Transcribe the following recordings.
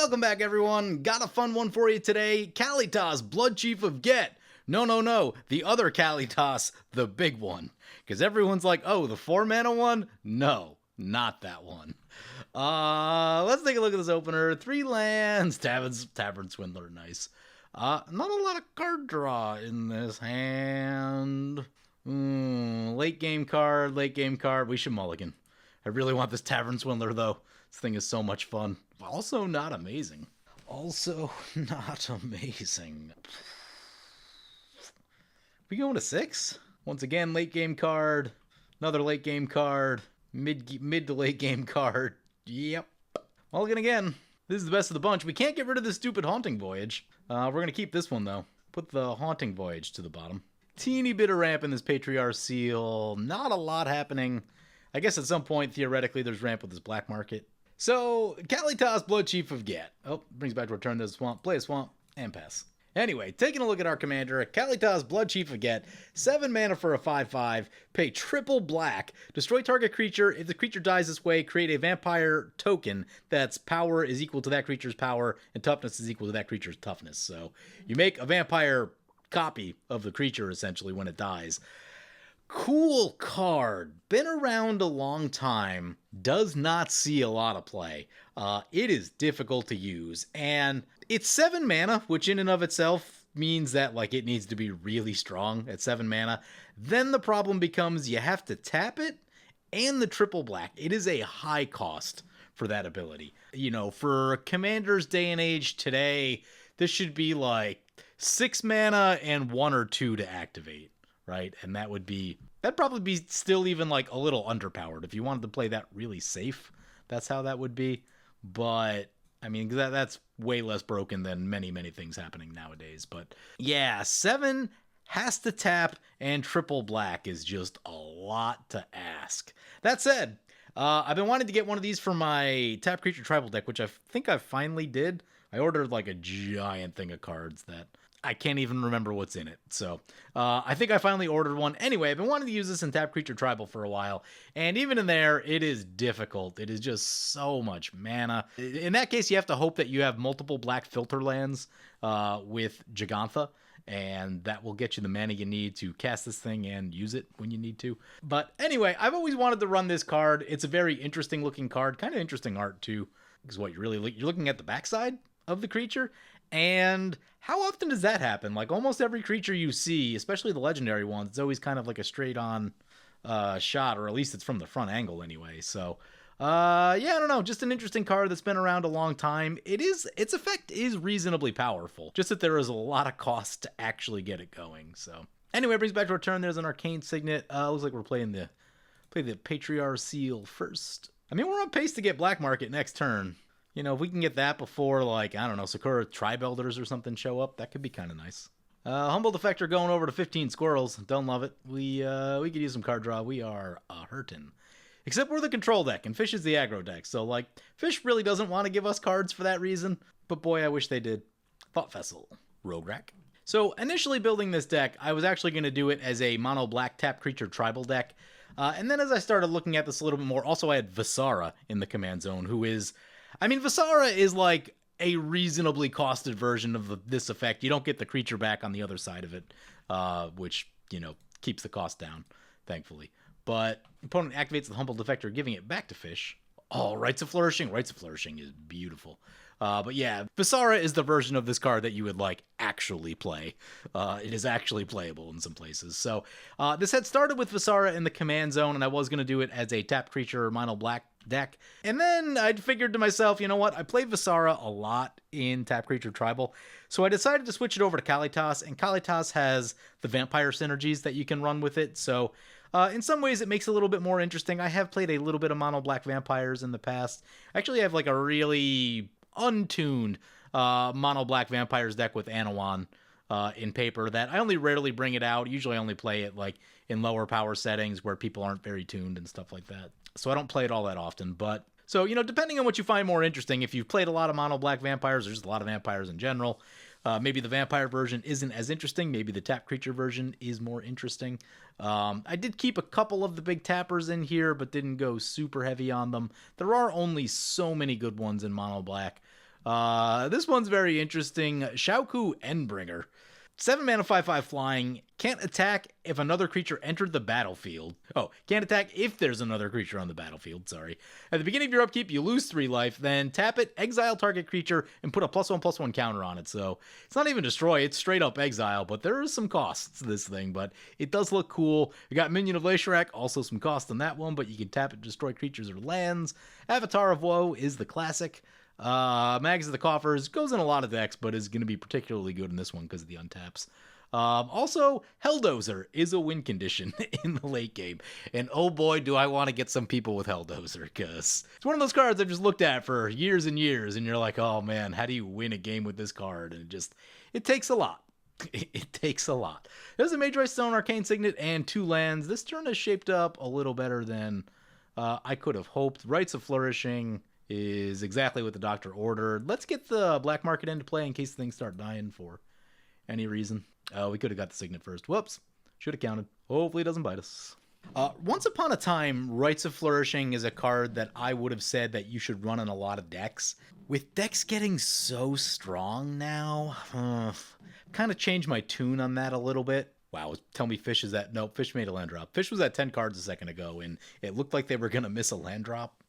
Welcome back, everyone. Got a fun one for you today. Kalitas, Bloodchief of Ghet. No, the other Kalitas, the big one. Because everyone's like, oh, the 4-mana one? No, not that one. Let's take a look at this opener. 3 lands, Tavern Swindler, nice. Not a lot of card draw in this hand. Late game card. We should mulligan. I really want this Tavern Swindler, though. This thing is so much fun. Also not amazing. We going to 6? Once again, late game card. Another late game card. Mid to late game card. Yep. Mulligan again. This is the best of the bunch. We can't get rid of this stupid Haunting Voyage. We're going to keep this one, though. Put the Haunting Voyage to the bottom. Teeny bit of ramp in this Patriarch Seal. Not a lot happening. I guess at some point, theoretically, there's ramp with this Black Market. So, Kalitas, Bloodchief of Ghet. Oh, brings back to return to the swamp, play a swamp, and pass. Anyway, taking a look at our commander, Kalitas, Bloodchief of Ghet, 7 mana for a 5/5, pay triple black, destroy target creature. If the creature dies this way, create a vampire token that's power is equal to that creature's power, and toughness is equal to that creature's toughness. So, you make a vampire copy of the creature, essentially, when it dies. Cool card. Been around a long time. Does not see a lot of play. It is difficult to use. And it's 7 mana, which in and of itself means that like it needs to be really strong at 7 mana. Then the problem becomes you have to tap it and the triple black. It is a high cost for that ability. You know, for Commander's day and age today, this should be like 6 mana and 1 or 2 to activate. Right, and that'd probably be still even like a little underpowered if you wanted to play that really safe. That's how that would be. But I mean, that's way less broken than many things happening nowadays. But yeah, 7 has to tap, and triple black is just a lot to ask. That said, I've been wanting to get one of these for my tap creature tribal deck, which I think I finally did. I ordered like a giant thing of cards that I can't even remember what's in it. So I think I finally ordered one. Anyway, I've been wanting to use this in Tap Creature Tribal for a while. And even in there, it is difficult. It is just so much mana. In that case, you have to hope that you have multiple black filter lands with Gigantha. And that will get you the mana you need to cast this thing and use it when you need to. But anyway, I've always wanted to run this card. It's a very interesting looking card. Kind of interesting art too. Because what you're looking at the backside of the creature. And how often does that happen? Like almost every creature you see, especially the legendary ones, it's always kind of like a straight on shot, or at least it's from the front angle anyway. So yeah, I don't know, just an interesting card that's been around a long time. Its effect is reasonably powerful, just that there is a lot of cost to actually get it going. So anyway, brings back to our turn. There's an Arcane Signet. Looks like we're playing the Patriarch Seal first. I mean, we're on pace to get Black Market next turn. You know, if we can get that before, like, I don't know, Sakura Tribe Elders or something show up, that could be kind of nice. Humble Defector going over to 15 Squirrels. Don't love it. We could use some card draw. We are hurting. Except we're the control deck, and Fish is the aggro deck. So, like, Fish really doesn't want to give us cards for that reason. But boy, I wish they did. Thought Vessel. Rograkh. So, initially building this deck, I was actually going to do it as a mono black tap creature tribal deck. And then as I started looking at this a little bit more, also I had Visara in the command zone, who is... I mean, Visara is like a reasonably costed version of this effect. You don't get the creature back on the other side of it, which, you know, keeps the cost down, thankfully. But opponent activates the Humble Defector, giving it back to Fish. Oh, Rites of Flourishing. Rites of Flourishing is beautiful. But yeah, Visara is the version of this card that you would, like, actually play. It is actually playable in some places. So this had started with Visara in the command zone, and I was going to do it as a tap creature mono black deck. And then I'd figured to myself, you know what? I play Visara a lot in Tap Creature Tribal. So I decided to switch it over to Kalitas, and Kalitas has the vampire synergies that you can run with it. So in some ways it makes it a little bit more interesting. I have played a little bit of mono black vampires in the past. Actually, I have like a really untuned mono black vampires deck with Anawan in paper that I only rarely bring it out. Usually I only play it like in lower power settings where people aren't very tuned and stuff like that. So I don't play it all that often, but so, you know, depending on what you find more interesting, if you've played a lot of mono black vampires, there's a lot of vampires in general. Maybe the vampire version isn't as interesting. Maybe the tap creature version is more interesting. I did keep a couple of the big tappers in here, but didn't go super heavy on them. There are only so many good ones in mono black. This one's very interesting. Xiaoku Endbringer. 7 mana 5/5 flying, can't attack if another creature entered the battlefield. Oh, can't attack if there's another creature on the battlefield, sorry. At the beginning of your upkeep, you lose 3 life, then tap it, exile target creature, and put a +1/+1 counter on it. So it's not even destroy, it's straight up exile, but there is some costs to this thing, but it does look cool. We got Minion of Rograkh, also some cost on that one, but you can tap it, destroy creatures or lands. Avatar of Woe is the classic. Mags of the Coffers goes in a lot of decks, but is going to be particularly good in this one because of the untaps. Also, Helldozer is a win condition in the late game. And oh boy, do I want to get some people with Helldozer, because it's one of those cards I've just looked at for years and years, and you're like, oh man, how do you win a game with this card? And it takes a lot. It takes a lot. There's a Mage Stone, Arcane Signet, and 2 lands. This turn has shaped up a little better than I could have hoped. Rites of Flourishing is exactly what the doctor ordered. Let's get the black market into play in case things start dying for any reason. We could have got the Signet first. Whoops. Should have counted. Hopefully it doesn't bite us. Once upon a time, Rites of Flourishing is a card that I would have said that you should run in a lot of decks. With decks getting so strong now, kind of changed my tune on that a little bit. Wow, tell me Fish is at... Nope, Fish made a land drop. Fish was at 10 cards a second ago, and it looked like they were going to miss a land drop,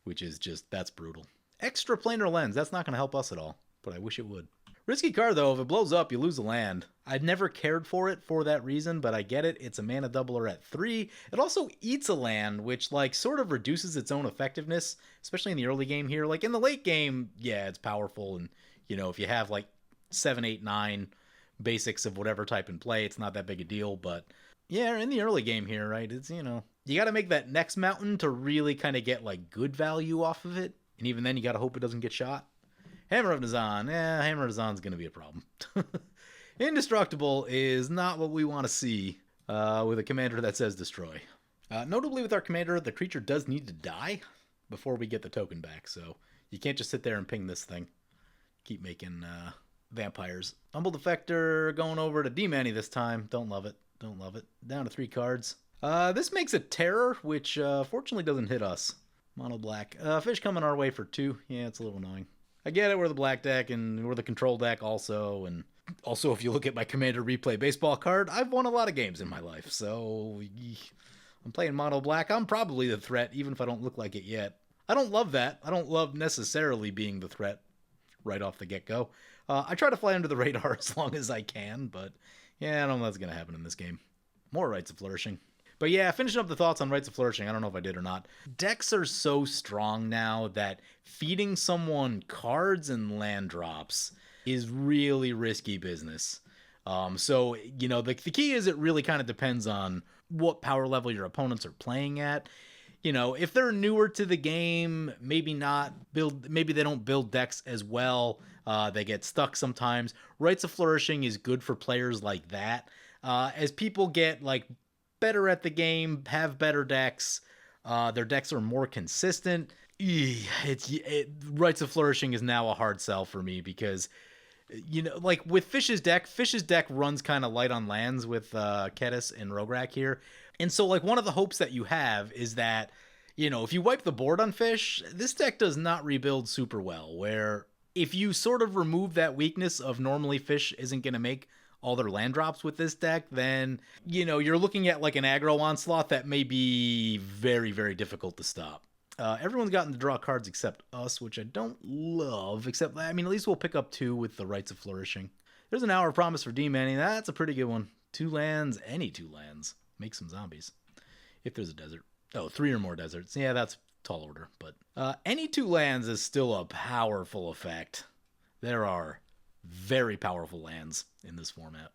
which is just, that's brutal. Extra planar lens, that's not going to help us at all, but I wish it would. Risky card though, if it blows up, you lose a land. I'd never cared for it for that reason, but I get it. It's a mana doubler at 3. It also eats a land, which like sort of reduces its own effectiveness, especially in the early game here. Like in the late game, yeah, it's powerful, and you know, if you have like 7, 8, 9 basics of whatever type in play, it's not that big a deal, but yeah, in the early game here, right, it's, you know, you got to make that next mountain to really kind of get like good value off of it, and even then you got to hope it doesn't get shot. Hammer of Nazan, Hammer of Nazan's going to be a problem. Indestructible is not what we want to see with a commander that says destroy. Notably with our commander, the creature does need to die before we get the token back, so you can't just sit there and ping this thing. Keep making vampires. Humble Defector going over to D-Manny this time. Don't love it. Don't love it. Down to 3 cards. This makes a Terror, which fortunately doesn't hit us. Mono black. Fish coming our way for 2. Yeah, it's a little annoying. I get it, we're the black deck, and we're the control deck also, and also if you look at my Commander Replay Baseball card, I've won a lot of games in my life, so I'm playing mono black. I'm probably the threat, even if I don't look like it yet. I don't love that. I don't love necessarily being the threat right off the get-go. I try to fly under the radar as long as I can, but yeah, I don't know what's going to happen in this game. More Rites of Flourishing. But yeah, finishing up the thoughts on Rites of Flourishing, I don't know if I did or not. Decks are so strong now that feeding someone cards and land drops is really risky business. So, you know, the key is it really kind of depends on what power level your opponents are playing at. You know, if they're newer to the game, maybe they don't build decks as well. They get stuck sometimes. Rites of Flourishing is good for players like that. As people get like better at the game, have better decks, their decks are more consistent. Rites of Flourishing is now a hard sell for me because, you know, like with Fish's deck runs kind of light on lands with Kediss and Rograkh here. And so like one of the hopes that you have is that, you know, if you wipe the board on Fish, this deck does not rebuild super well, where if you sort of remove that weakness of normally Fish isn't going to make all their land drops with this deck, then, you know, you're looking at like an aggro onslaught that may be very, very difficult to stop. Everyone's gotten to draw cards except us, which I don't love, except, I mean, at least we'll pick up 2 with the Rites of Flourishing. There's an Hour of Promise for D-Manny. That's a pretty good one. 2 lands, any 2 lands. Make some zombies. If there's a desert. Oh, 3 or more deserts. Yeah, that's tall order, but any 2 lands is still a powerful effect. There are very powerful lands in this format.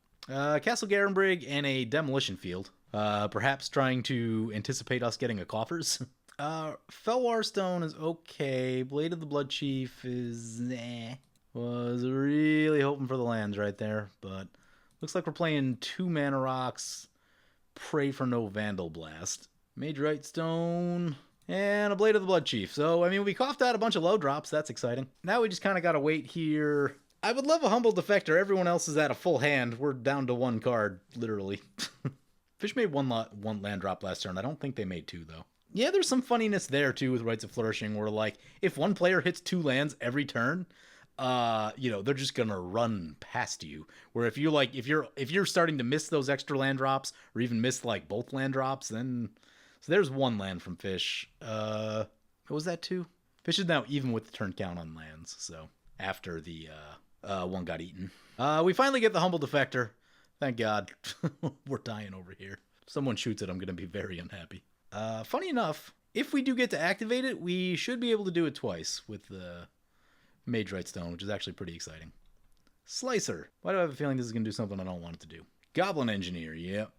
Castle Garenbrig and a Demolition Field. Perhaps trying to anticipate us getting a Coffers. Felwar Stone is okay. Blade of the Bloodchief is Was really hoping for the lands right there, but looks like we're playing 2 Mana Rocks. Pray for no Vandal Blast. Mage Right Stone. And a Blade of the Bloodchief. So, I mean, we coughed out a bunch of low drops. That's exciting. Now we just kind of got to wait here. I would love a Humble Defector. Everyone else is at a full hand. We're down to 1 card, literally. Fish made one land drop last turn. I don't think they made 2, though. Yeah, there's some funniness there, too, with Rites of Flourishing, where, like, if one player hits 2 lands every turn, you know, they're just gonna run past you. Where if you're starting to miss those extra land drops, or even miss like both land drops, then so there's one land from Fish. What was that 2? Fish is now even with the turn count on lands. So after the one got eaten, we finally get the Humble Defector. Thank God. We're dying over here. If someone shoots it, I'm gonna be very unhappy. Funny enough, if we do get to activate it, we should be able to do it twice with the Mage Right Stone, which is actually pretty exciting. Slicer. Why do I have a feeling this is going to do something I don't want it to do? Goblin Engineer. Yep.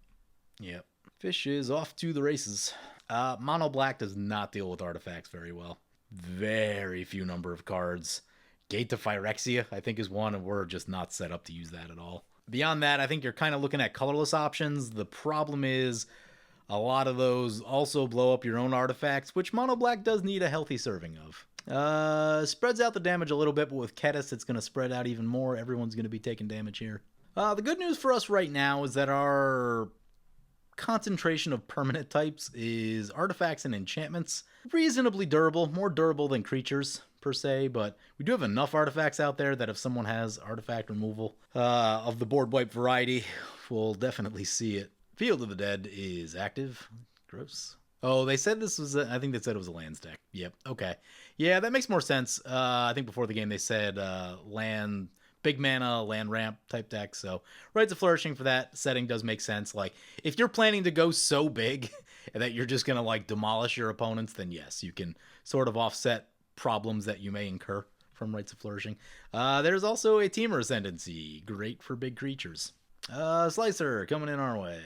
Fish is off to the races. Mono Black does not deal with artifacts very well. Very few number of cards. Gate to Phyrexia, I think, is one, and we're just not set up to use that at all. Beyond that, I think you're kind of looking at colorless options. The problem is a lot of those also blow up your own artifacts, which Mono Black does need a healthy serving of. Spreads out the damage a little bit, but with Kediss, it's going to spread out even more. Everyone's going to be taking damage here. The good news for us right now is that our concentration of permanent types is artifacts and enchantments. Reasonably durable, more durable than creatures, per se, but we do have enough artifacts out there that if someone has artifact removal of the board wipe variety, we'll definitely see it. Field of the Dead is active. Gross. Oh, they said this was, I think they said it was a lands deck. Yep, okay. Yeah, that makes more sense. I think before the game they said land, big mana, land ramp type deck. So Rites of Flourishing for that setting does make sense. Like, if you're planning to go so big that you're just going to, like, demolish your opponents, then yes, you can sort of offset problems that you may incur from Rites of Flourishing. There's also a Teamer Ascendancy. Great for big creatures. Slicer coming in our way.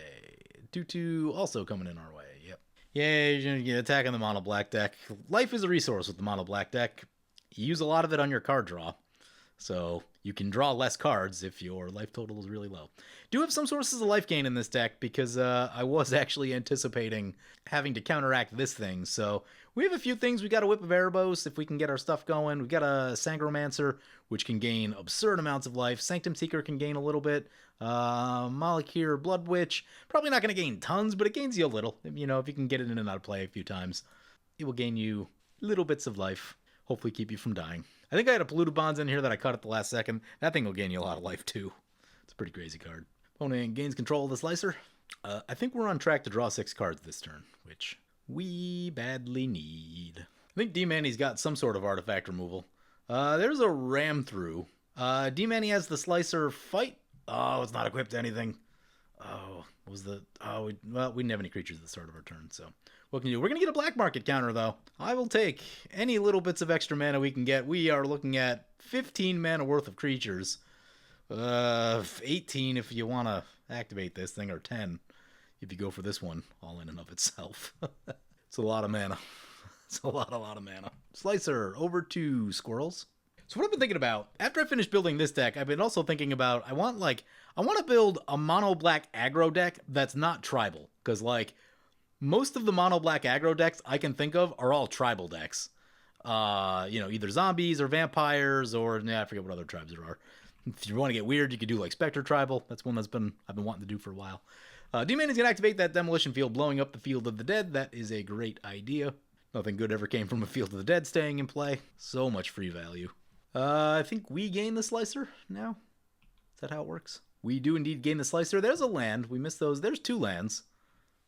2/2 also coming in our way. Yep. Yeah, you're attacking the mono black deck. Life is a resource with the mono black deck. You use a lot of it on your card draw. So you can draw less cards if your life total is really low. Do have some sources of life gain in this deck because I was actually anticipating having to counteract this thing. So we have a few things. We got a Whip of Erebos if we can get our stuff going. We got a Sangromancer, which can gain absurd amounts of life. Sanctum Seeker can gain a little bit. Malakir, Blood Witch, probably not going to gain tons, but it gains you a little. You know, if you can get it in and out of play a few times, it will gain you little bits of life. Hopefully keep you from dying. I think I had a Polluted Bonds in here that I cut at the last second. That thing will gain you a lot of life too. It's a pretty crazy card. Opponent gains control of the Slicer. I think we're on track to draw 6 cards this turn, which we badly need. I think D-Manny's got some sort of artifact removal. There's a Ram Through. D-Manny has the Slicer Fight. Oh, it's not equipped to anything. Oh, what was the... Oh, we didn't have any creatures at the start of our turn, so... What can you do? We're going to get a black market counter, though. I will take any little bits of extra mana we can get. We are looking at 15 mana worth of creatures. 18 if you want to activate this thing, or 10 if you go for this one all in and of itself. It's a lot of mana. It's a lot of mana. Slicer, over to Squirrels. So what I've been thinking about, after I finish building this deck, I've been also thinking about, I want to build a mono black aggro deck that's not tribal. Because, like, most of the mono black aggro decks I can think of are all tribal decks. You know, either zombies or vampires or, I forget what other tribes there are. If you want to get weird, you could do like Spectre Tribal. That's one I've been wanting to do for a while. D-Man is going to activate that Demolition Field, blowing up the Field of the Dead. That is a great idea. Nothing good ever came from a Field of the Dead staying in play. So much free value. I think we gain the Slicer now. Is that how it works? We do indeed gain the Slicer. There's a land. We missed those. There's 2 lands.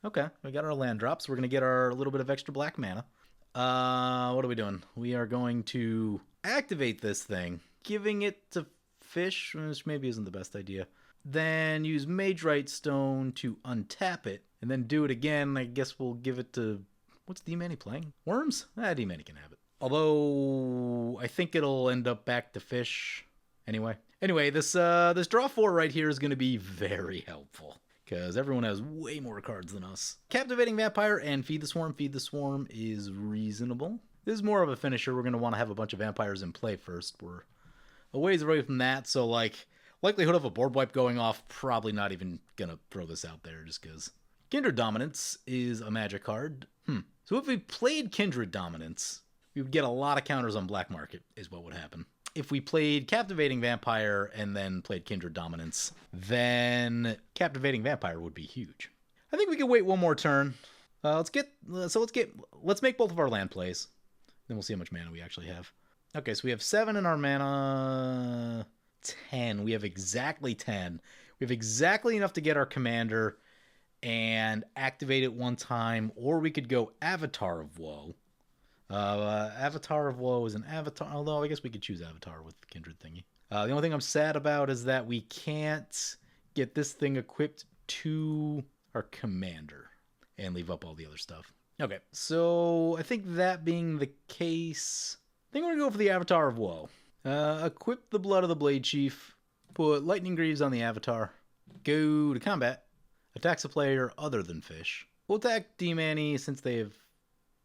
Okay, we got our land drops. We're going to get our little bit of extra black mana. What are we doing? We are going to activate this thing, giving it to Fish, which maybe isn't the best idea. Then use Mage Right Stone to untap it, and then do it again. I guess we'll give it to... What's D-Manny playing? Worms? D-Manny can have it. Although, I think it'll end up back to Fish anyway. Anyway, this draw 4 right here is going to be very helpful, because everyone has way more cards than us. Captivating Vampire and Feed the Swarm. Feed the Swarm is reasonable. This is more of a finisher. We're going to want to have a bunch of vampires in play first. We're a ways away from that, so, like, likelihood of a board wipe going off, probably not even going to throw this out there just because. Kindred Dominance is a magic card. So if we played Kindred Dominance, we would get a lot of counters on Black Market, is what would happen. If we played Captivating Vampire and then played Kindred Dominance, then Captivating Vampire would be huge. I think we can wait one more turn. Let's make both of our land plays. Then we'll see how much mana we actually have. Okay, so we have 7 in our mana. 10. We have exactly 10. We have exactly enough to get our commander and activate it one time, or we could go Avatar of Woe. Avatar of Woe is an avatar, although I guess we could choose Avatar with the Kindred thingy. The only thing I'm sad about is that we can't get this thing equipped to our commander and leave up all the other stuff. Okay, so I think that being the case, I think we're going to go for the Avatar of Woe. Equip the Blood of the Bloodchief, put Lightning Greaves on the Avatar, go to combat, attacks a player other than fish. We'll attack D-Manny since they have...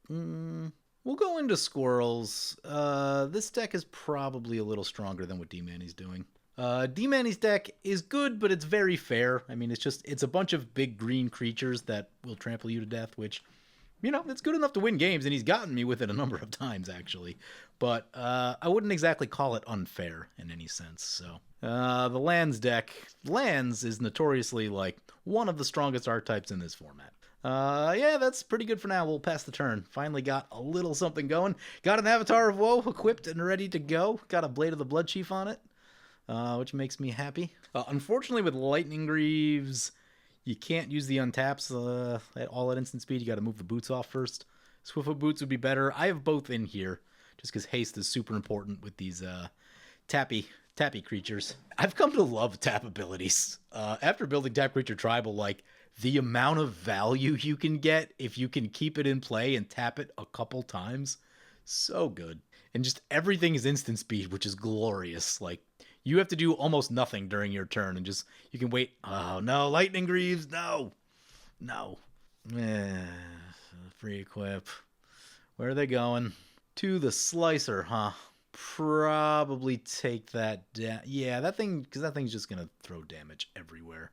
we'll go into Squirrels. This deck is probably a little stronger than what D-Manny's doing. D-Manny's deck is good, but it's very fair. I mean, it's a bunch of big green creatures that will trample you to death, which... You know, it's good enough to win games, and he's gotten me with it a number of times, actually. But I wouldn't exactly call it unfair in any sense. So the Lands deck. Lands is notoriously, like, one of the strongest archetypes in this format. Yeah, that's pretty good for now. We'll pass the turn. Finally got a little something going. Got an Avatar of Woe equipped and ready to go. Got a Blade of the Bloodchief on it, which makes me happy. Unfortunately, with Lightning Greaves... You can't use the untaps all at instant speed. You got to move the boots off first. Swiftfoot boots would be better. I have both in here just because haste is super important with these tappy creatures. I've come to love tap abilities. After building Tap Creature Tribal, like the amount of value you can get if you can keep it in play and tap it a couple times, so good. And just everything is instant speed, which is glorious. Like, you have to do almost nothing during your turn and just, you can wait. Oh, no, Lightning Greaves, no. Free equip. Where are they going? To the Slicer, huh? Probably take that down. Yeah, that thing, because that thing's just going to throw damage everywhere.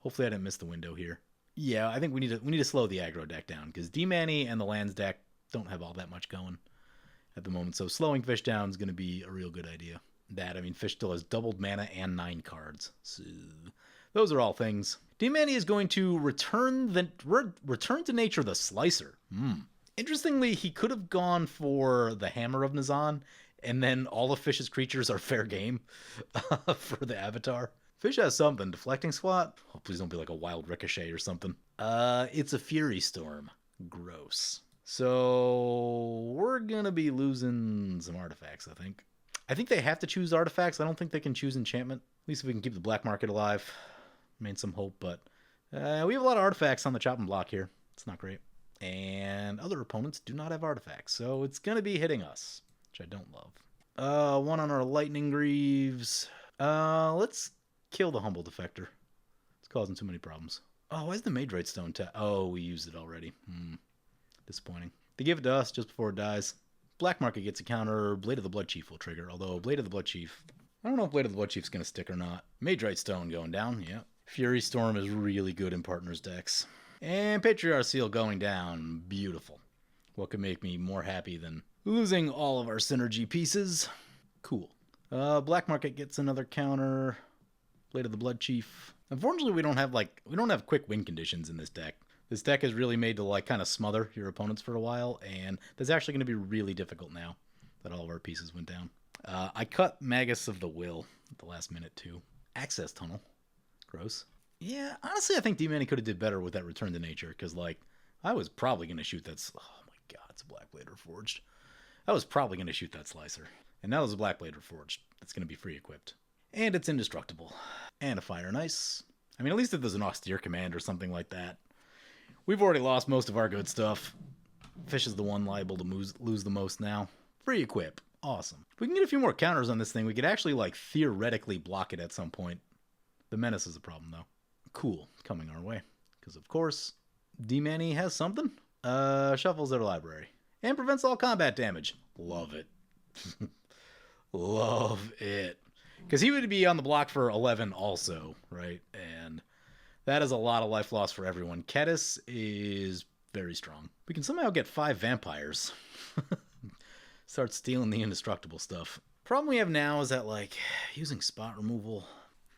Hopefully I didn't miss the window here. Yeah, I think we need to slow the aggro deck down, because D-Manny and the Lands deck don't have all that much going at the moment. So slowing Fish down is going to be a real good idea. I mean, Fish still has doubled mana and 9 cards. So those are all things. D-Manny is going to return to nature the Slicer. Interestingly, he could have gone for the Hammer of Nazan, and then all of Fish's creatures are fair game for the Avatar. Fish has something. Deflecting Swat? Oh, please don't be like a Wild Ricochet or something. It's a Fury Storm. Gross. So we're going to be losing some artifacts, I think. I think they have to choose artifacts. I don't think they can choose enchantment. At least if we can keep the black market alive. Made some hope, but we have a lot of artifacts on the chopping block here. It's not great. And other opponents do not have artifacts, so it's going to be hitting us, which I don't love. One on our Lightning Greaves. Let's kill the Humble Defector. It's causing too many problems. Oh, why is the Magerite Stone Oh, we used it already. Disappointing. They give it to us just before it dies. Black Market gets a counter. Blade of the Bloodchief will trigger, although Blade of the Bloodchief... I don't know if Blade of the Bloodchief's going to stick or not. Magerite Stone going down, yeah. Fury Storm is really good in Partners decks. And Patriarch Seal going down. Beautiful. What could make me more happy than losing all of our synergy pieces? Cool. Black Market gets another counter. Blade of the Bloodchief. Unfortunately, we don't have quick win conditions in this deck. This deck is really made to like kind of smother your opponents for a while, and that's actually going to be really difficult now that all of our pieces went down. I cut Magus of the Will at the last minute too. Access Tunnel. Gross. Yeah, honestly, I think D-Manny could have did better with that Return to Nature, because like I was probably going to shoot that. Oh my god, it's a Black Blade Reforged. I was probably going to shoot that Slicer, and now there's a Black Blade Reforged that's going to be free equipped, and it's indestructible, and a Fire and Ice. I mean, at least if there's an Austere Command or something like that. We've already lost most of our good stuff. Fish is the one liable to lose the most now. Free equip. Awesome. If we can get a few more counters on this thing, we could actually, like, theoretically block it at some point. The Menace is a problem, though. Cool. Coming our way. Because, of course, D-Manny has something. Shuffles their library. And prevents all combat damage. Love it. Love it. Because he would be on the block for 11 also, right? And... that is a lot of life loss for everyone. Kediss is very strong. We can somehow get 5 vampires. Start stealing the indestructible stuff. Problem we have now is that, like, using spot removal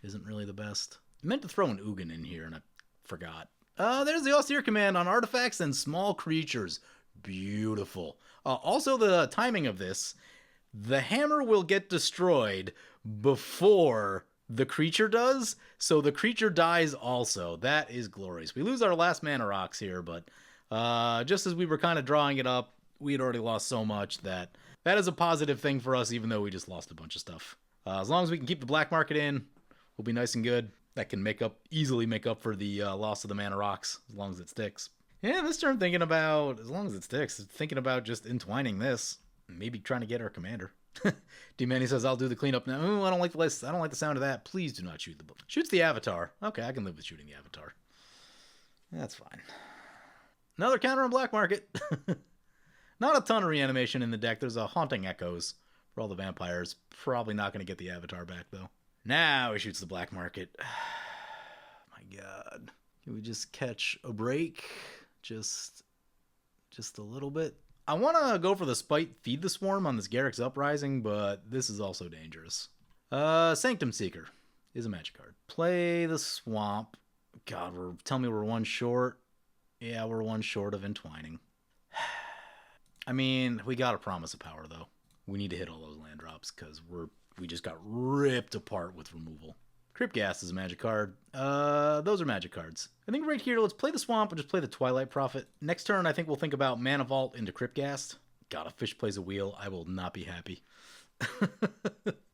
isn't really the best. I meant to throw an Ugin in here, and I forgot. There's the Austere Command on artifacts and small creatures. Beautiful. Also, the timing of this. the hammer will get destroyed before the creature does, so the creature dies also. That is glorious. We lose our last mana rocks here, but just as we were kind of drawing it up, we had already lost so much that is a positive thing for us, even though we just lost a bunch of stuff. As long as we can keep the black market in, we'll be nice and good. That can easily make up for the loss of the mana rocks, as long as it sticks. Yeah, this turn thinking about, as long as it sticks, thinking about just entwining this. Maybe trying to get our commander. D-Manny says, I'll do the cleanup now. Ooh, I don't like the list. I don't like the sound of that. Please do not shoot the book. Shoots the avatar. Okay, I can live with shooting the avatar. That's fine. Another counter on black market. Not a ton of reanimation in the deck. There's a Haunting Echoes for all the vampires. Probably not going to get the avatar back, though. Now he shoots the black market. My God. Can we just catch a break? Just a little bit? I want to go for the Spite Feed the Swarm on this Garrick's Uprising, but this is also dangerous. Sanctum Seeker is a magic card. Play the Swamp. God, tell me we're one short. Yeah, we're one short of entwining. I mean, we got a Promise of Power, though. We need to hit all those land drops, because we just got ripped apart with removal. Crypt Gas is a magic card. Those are magic cards. I think right here, let's play the Swamp and just play the Twilight Prophet. Next turn, I think we'll think about Mana Vault into Crypt Gas. God, if Fish plays a wheel, I will not be happy.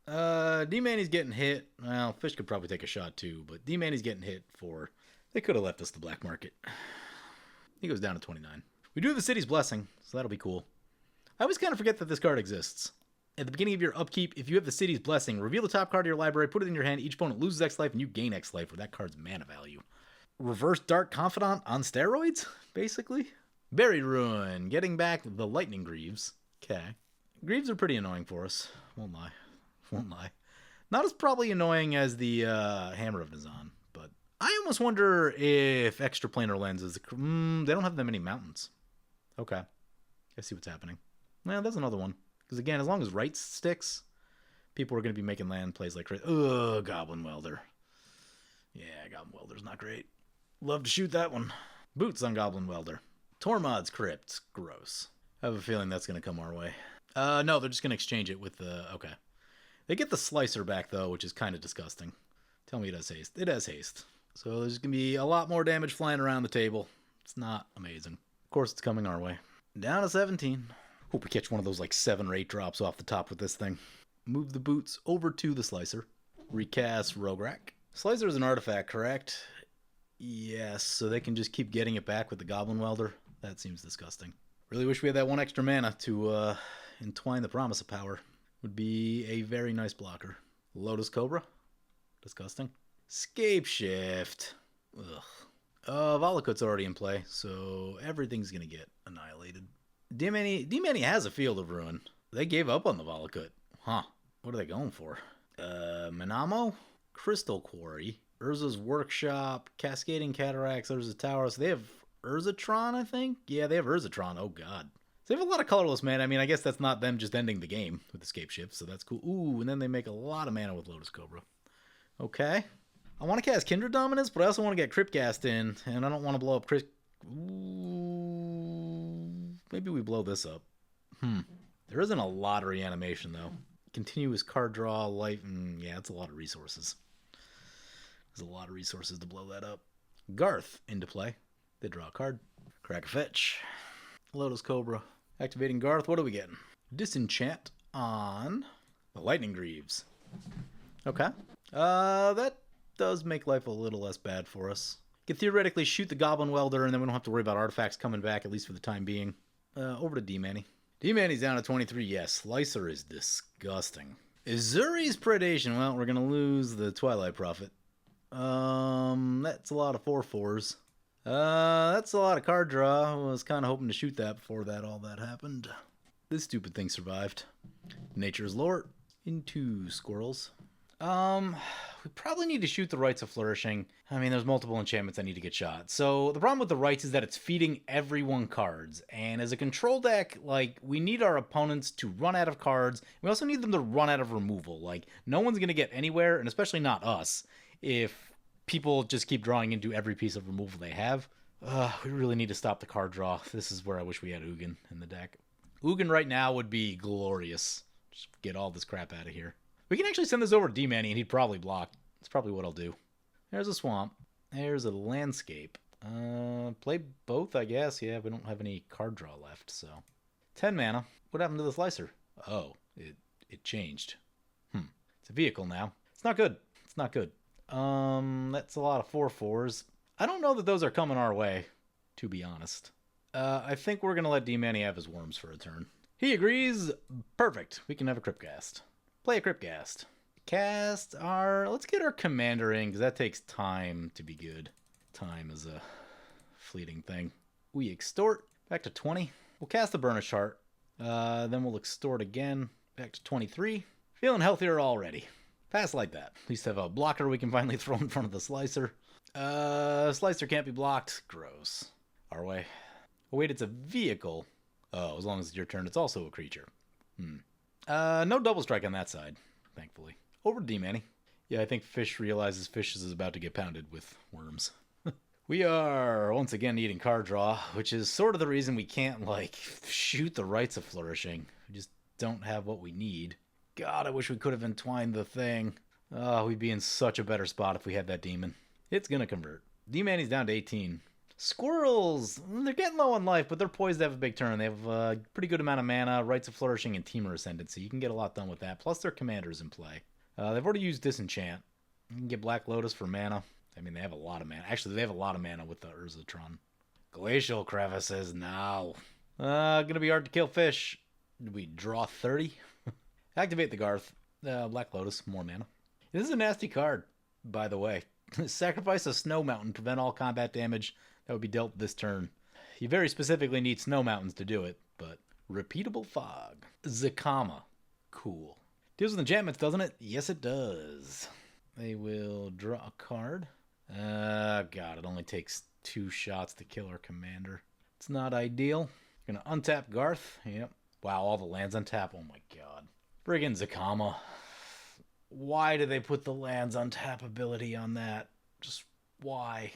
D-Manny's getting hit. Well, Fish could probably take a shot too, but D-Manny's getting hit for... They could have left us the black market. He goes down to 29. We do have the City's Blessing, so that'll be cool. I always kind of forget that this card exists. At the beginning of your upkeep, if you have the City's Blessing, reveal the top card of your library, put it in your hand, each opponent loses X life, and you gain X life for that card's mana value. Reverse Dark Confidant on steroids, basically. Buried Ruin, getting back the Lightning Greaves. Okay. Greaves are pretty annoying for us. Won't lie. Not as probably annoying as the Hammer of Nizan, but I almost wonder if Extraplanar Lenses, they don't have that many mountains. Okay. I see what's happening. Well, that's another one. Because again, as long as Rights sticks, people are going to be making land plays like... Ugh, Goblin Welder. Yeah, Goblin Welder's not great. Love to shoot that one. Boots on Goblin Welder. Tormod's Crypt. Gross. I have a feeling that's going to come our way. No, they're just going to exchange it with the... Okay. They get the Slicer back, though, which is kind of disgusting. Tell me it has haste. It has haste. So there's going to be a lot more damage flying around the table. It's not amazing. Of course, it's coming our way. Down to 17. Hope we catch one of those like 7 or 8 drops off the top with this thing. Move the boots over to the Slicer. Recast Rograkh. Slicer is an artifact, correct? Yes, so they can just keep getting it back with the Goblin Welder. That seems disgusting. Really wish we had that 1 extra mana to entwine the Promise of Power. Would be a very nice blocker. Lotus Cobra. Disgusting. Scape Shift. Ugh. Volakut's already in play, so everything's going to get annihilated. D-Manny has a Field of Ruin. They gave up on the Volakut. Huh. What are they going for? Manamo? Crystal Quarry. Urza's Workshop. Cascading Cataracts. Urza Tower. So they have Urzatron, I think? Yeah, they have Urzatron. Oh, God. So they have a lot of colorless mana. I mean, I guess that's not them just ending the game with Escape Shift, so that's cool. Ooh, and then they make a lot of mana with Lotus Cobra. Okay. I want to cast Kindred Dominance, but I also want to get Cryptghast in, and I don't want to blow up Ooh, maybe we blow this up. There isn't a lot of reanimation, though. Continuous card draw, life, yeah, it's a lot of resources. There's a lot of resources to blow that up. Garth into play. They draw a card. Crack a fetch. Lotus Cobra. Activating Garth. What are we getting? Disenchant on the Lightning Greaves. Okay. That does make life a little less bad for us. Could theoretically shoot the Goblin Welder, and then we don't have to worry about artifacts coming back, at least for the time being. Over to D-Manny. D-Manny's down to 23. Yes, Slicer is disgusting. Azuri's Predation. Well, we're going to lose the Twilight Prophet. That's a lot of 4/4s. That's a lot of card draw. I was kind of hoping to shoot that before all that happened. This stupid thing survived. Nature's Lord into Squirrels. We probably need to shoot the Rites of Flourishing. I mean, there's multiple enchantments that need to get shot. So the problem with the Rites is that it's feeding everyone cards. And as a control deck, like, we need our opponents to run out of cards. We also need them to run out of removal. Like, no one's going to get anywhere, and especially not us, if people just keep drawing into every piece of removal they have. We really need to stop the card draw. This is where I wish we had Ugin in the deck. Ugin right now would be glorious. Just get all this crap out of here. We can actually send this over to D-Manny, and he'd probably block. That's probably what I'll do. There's a swamp. There's a landscape. Play both, I guess. Yeah, we don't have any card draw left, so. 10 mana. What happened to the slicer? Oh, it changed. It's a vehicle now. It's not good. It's not good. That's a lot of 4/4s. I don't know that those are coming our way, to be honest. I think we're going to let D-Manny have his worms for a turn. He agrees. Perfect. We can have a Cryptcast. Play a Cryptcast. Let's get our commander in, because that takes time to be good. Time is a fleeting thing. We extort. Back to 20. We'll cast the Burnish Heart. Then we'll extort again. Back to 23. Feeling healthier already. Pass like that. At least have a blocker we can finally throw in front of the slicer. Slicer can't be blocked. Gross. Our way. Oh, wait, it's a vehicle. Oh, as long as it's your turn, it's also a creature. No double strike on that side, thankfully. Over to D-Manny. Yeah, I think Fish realizes Fish is about to get pounded with worms. We are, once again, needing card draw, which is sort of the reason we can't, like, shoot the Rites of Flourishing. We just don't have what we need. God, I wish we could have entwined the thing. Oh, we'd be in such a better spot if we had that demon. It's gonna convert. D-Manny's down to 18. Squirrels! They're getting low on life, but they're poised to have a big turn. They have a pretty good amount of mana, Rites of Flourishing, and Temur Ascendancy. You can get a lot done with that. Plus, their commander's in play. They've already used Disenchant. You can get Black Lotus for mana. I mean, they have a lot of mana. Actually, they have a lot of mana with the Urzatron. Glacial Crevices now. Gonna be hard to kill Fish. Do we draw 30? Activate the Garth. Black Lotus, more mana. This is a nasty card, by the way. Sacrifice a Snow Mountain, prevent all combat damage that would be dealt this turn. You very specifically need Snow Mountains to do it, but Repeatable Fog. Zakama. Cool. Deals with enchantments, doesn't it? Yes, it does. They will draw a card. God, it only takes 2 shots to kill our commander. It's not ideal. Gonna untap Garth. Yep. Wow, all the lands untap. Oh my god. Friggin' Zakama. Why do they put the lands untap ability on that? Just why?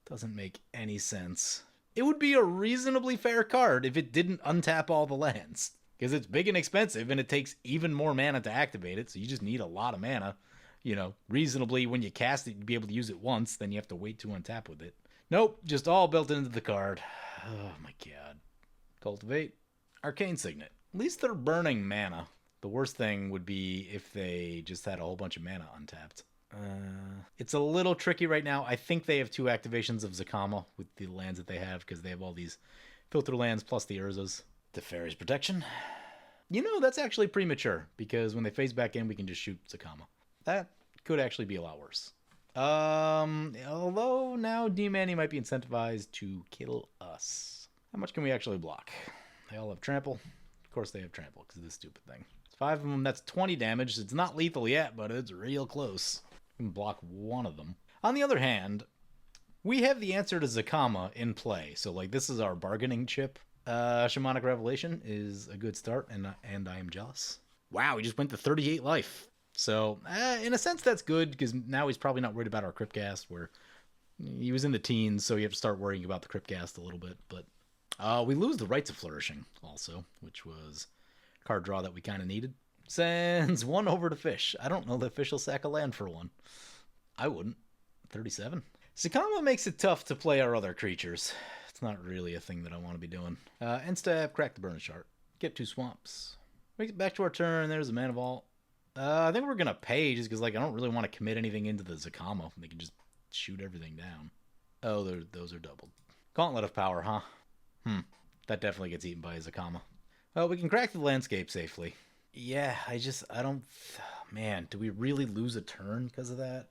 Doesn't make any sense. It would be a reasonably fair card if it didn't untap all the lands. Because it's big and expensive, and it takes even more mana to activate it, so you just need a lot of mana. You know, reasonably, when you cast it, you'd be able to use it once, then you have to wait to untap with it. Nope, just all built into the card. Oh my god. Cultivate. Arcane Signet. At least they're burning mana. The worst thing would be if they just had a whole bunch of mana untapped. It's a little tricky right now. I think they have 2 activations of Zakama with the lands that they have, because they have all these filter lands plus the Urzas. Teferi's Protection. You know, that's actually premature, because when they phase back in, we can just shoot Zakama. That could actually be a lot worse. Although now D-Manny might be incentivized to kill us. How much can we actually block? They all have trample. Of course they have trample, because of this stupid thing. 5 of them, that's 20 damage. It's not lethal yet, but it's real close. We can block 1 of them. On the other hand, we have the answer to Zakama in play. So, like, this is our bargaining chip. Shamanic Revelation is a good start, and I am jealous. Wow, he just went to 38 life. So, in a sense, that's good, because now he's probably not worried about our Cryptcast, where he was in the teens, so you have to start worrying about the Cryptcast a little bit. But we lose the Rites of Flourishing, also, which was a card draw that we kind of needed. Sends 1 over to Fish. I don't know that Fish will sack a land for 1. I wouldn't. 37. Zakama makes it tough to play our other creatures. It's not really a thing that I want to be doing. Instead, crack the Burnish Heart. Get 2 swamps. We get back to our turn. There's a Mana Vault. I think we're going to pay just because, like, I don't really want to commit anything into the Zakama. They can just shoot everything down. Oh, those are doubled. Gauntlet of Power, huh? That definitely gets eaten by a Zakama. Well, we can crack the landscape safely. Yeah, I don't... Man, do we really lose a turn because of that?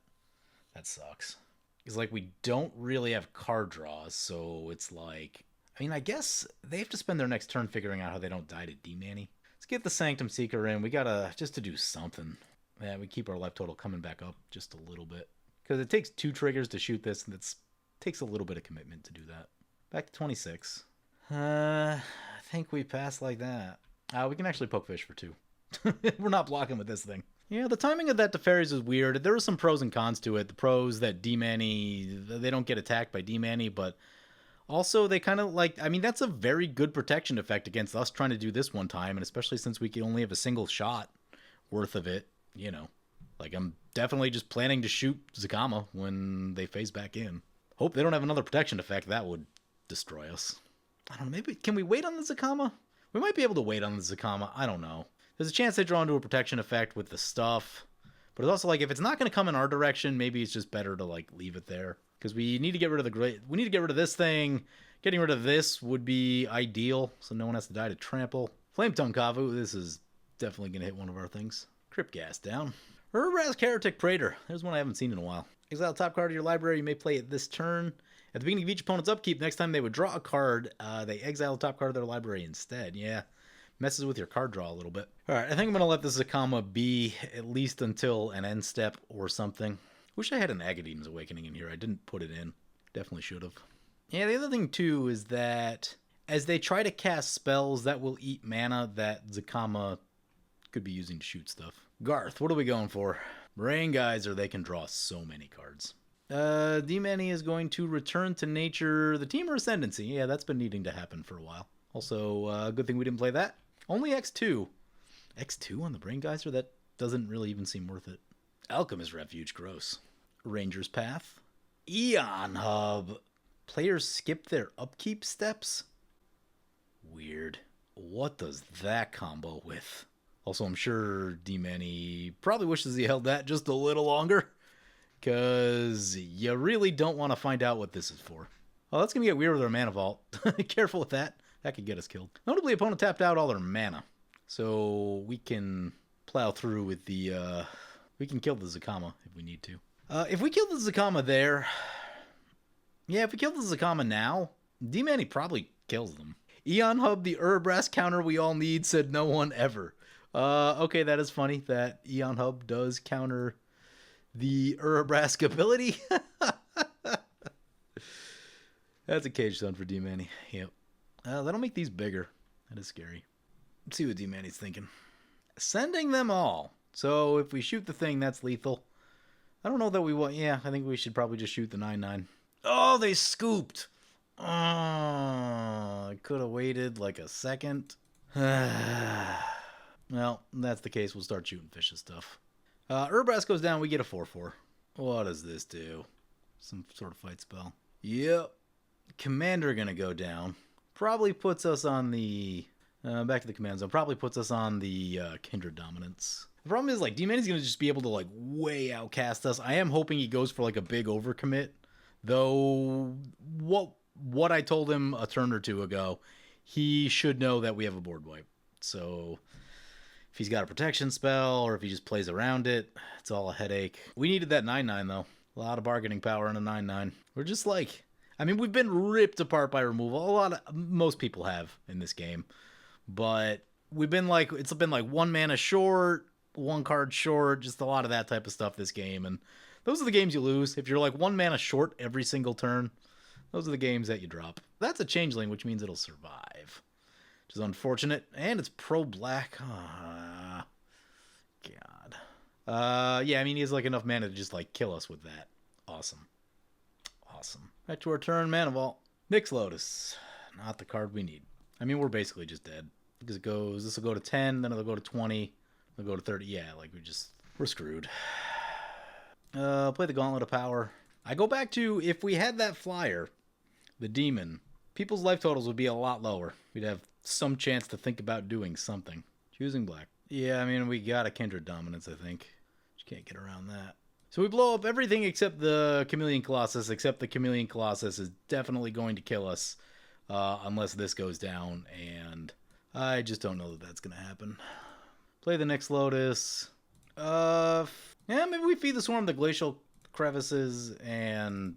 That sucks. Because, like, we don't really have card draws, so it's like... I mean, I guess they have to spend their next turn figuring out how they don't die to D-Manny. Let's get the Sanctum Seeker in. We gotta... just to do something. Yeah, we keep our life total coming back up just a little bit. Because it takes 2 triggers to shoot this, and it takes a little bit of commitment to do that. Back to 26. I think we pass like that. We can actually poke Fish for 2. We're not blocking with this thing. Yeah, the timing of that Teferi's is weird. There were some pros and cons to it. The pros that D-Manny, they don't get attacked by D-Manny, but Also, they kind of like, I mean, that's a very good protection effect against us trying to do this one time, and especially since we can only have a single shot worth of it, you know. Like, I'm definitely just planning to shoot Zakama when they phase back in. Hope they don't have another protection effect. That would destroy us. I don't know, maybe, can we wait on the Zakama? We might be able to wait on the Zakama. I don't know. There's a chance they draw into a protection effect with the stuff. But it's also like, if it's not going to come in our direction, maybe it's just better to, like, leave it there. Because we need to get rid of the great. We need to get rid of this thing. Getting rid of this would be ideal, so no one has to die to trample. Flame Tongue Kavu, this is definitely going to hit one of our things. Crypt Gas down. Rograkh Heretic Praetor. There's one I haven't seen in a while. Exile top card of your library. You may play it this turn. At the beginning of each opponent's upkeep, next time they would draw a card, they exile the top card of their library instead. Yeah, messes with your card draw a little bit. All right, I think I'm going to let this Zakama be at least until an end step or something. Wish I had an Agadeem's Awakening in here. I didn't put it in. Definitely should have. Yeah, the other thing, too, is that as they try to cast spells that will eat mana that Zakama could be using to shoot stuff. Garth, what are we going for? Rain Geyser, they can draw so many cards. D-Mani is going to return to nature the Temur Ascendancy. Yeah, that's been needing to happen for a while. Also, good thing we didn't play that. Only X2. X2 on the Brain Geyser? That doesn't really even seem worth it. Alchemist Refuge, gross. Ranger's Path. Eon Hub. Players skip their upkeep steps? Weird. What does that combo with? Also, I'm sure D-Mani probably wishes he held that just a little longer. Because you really don't want to find out what this is for. Oh, that's going to get weird with our Mana Vault. Careful with that. That could get us killed. Notably, opponent tapped out all their mana. So we can plow through with the... we can kill the Zakama if we need to. If we kill the Zakama there... Yeah, if we kill the Zakama now, D-Mani probably kills them. Eon Hub, the Urabrask counter we all need, said no one ever. Okay, that is funny that Eon Hub does counter the Urabrask ability. That's a cage stone for D-Mani. Yep. That'll make these bigger. That is scary. Let's see what D-Mani's thinking. Sending them all. So if we shoot the thing, that's lethal. I don't know that we want... Yeah, I think we should probably just shoot the 9/9. Oh, they scooped. Oh, I could have waited like a second. Well, that's the case. We'll start shooting fish and stuff. Urabrask goes down. We get a 4/4. What does this do? Some sort of fight spell. Yep. Commander gonna go down. Probably puts us on the... back to the command zone. Probably puts us on the Kindred Dominance. The problem is, like, D-Mani's gonna just be able to, like, way outcast us. I am hoping he goes for, like, a big overcommit. Though, what I told him a turn or two ago, he should know that we have a board wipe. So, if he's got a protection spell, or if he just plays around it, it's all a headache. We needed that 9/9, though. A lot of bargaining power in a 9/9. We're just like... I mean, we've been ripped apart by removal. Most people have in this game. But we've been like... It's been like 1 mana short, 1 card short, just a lot of that type of stuff this game. And those are the games you lose. If you're like 1 mana short every single turn, those are the games that you drop. That's a changeling, which means it'll survive. Which is unfortunate. And it's pro-black. Ah, God. Yeah, I mean, he has like enough mana to just like kill us with that. Awesome. Awesome. Back to our turn, Mana Vault. Nyx Lotus. Not the card we need. I mean, we're basically just dead. Because it goes, this will go to 10, then it'll go to 20, it'll go to 30. Yeah, like we're screwed. Play the Gauntlet of Power. I go back to, if we had that flyer, the demon, people's life totals would be a lot lower. We'd have some chance to think about doing something. Choosing black. Yeah, I mean, we got a Kindred Dominance, I think. Just can't get around that. So we blow up everything except the Chameleon Colossus, except the Chameleon Colossus is definitely going to kill us unless this goes down, and I just don't know that that's going to happen. Play the Nyx Lotus. Yeah, maybe we feed the Swarm the Glacial Crevices and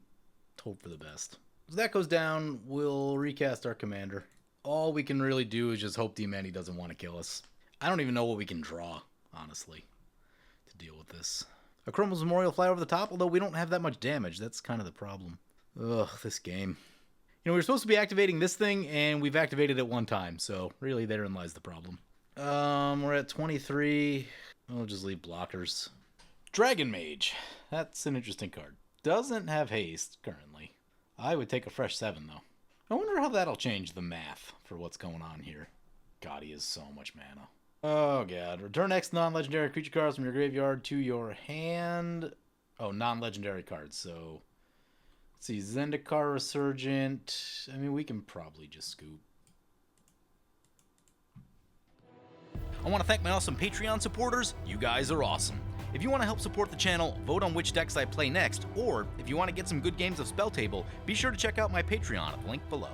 hope for the best. So that goes down, we'll recast our commander. All we can really do is just hope D-Mani doesn't want to kill us. I don't even know what we can draw, honestly, to deal with this. A Chroma's Memorial fly over the top, although we don't have that much damage. That's kind of the problem. Ugh, this game. You know, we were supposed to be activating this thing, and we've activated it 1 time, so really therein lies the problem. We're at 23. We'll just leave blockers. Dragon Mage. That's an interesting card. Doesn't have haste, currently. I would take a fresh 7, though. I wonder how that'll change the math for what's going on here. God, he has so much mana. Oh, God. Return X non-legendary creature cards from your graveyard to your hand. Oh, non-legendary cards, so... Let's see, Zendikar Resurgent. I mean, we can probably just scoop. I want to thank my awesome Patreon supporters. You guys are awesome. If you want to help support the channel, vote on which decks I play next, or if you want to get some good games of Spell Table, be sure to check out my Patreon at the link below.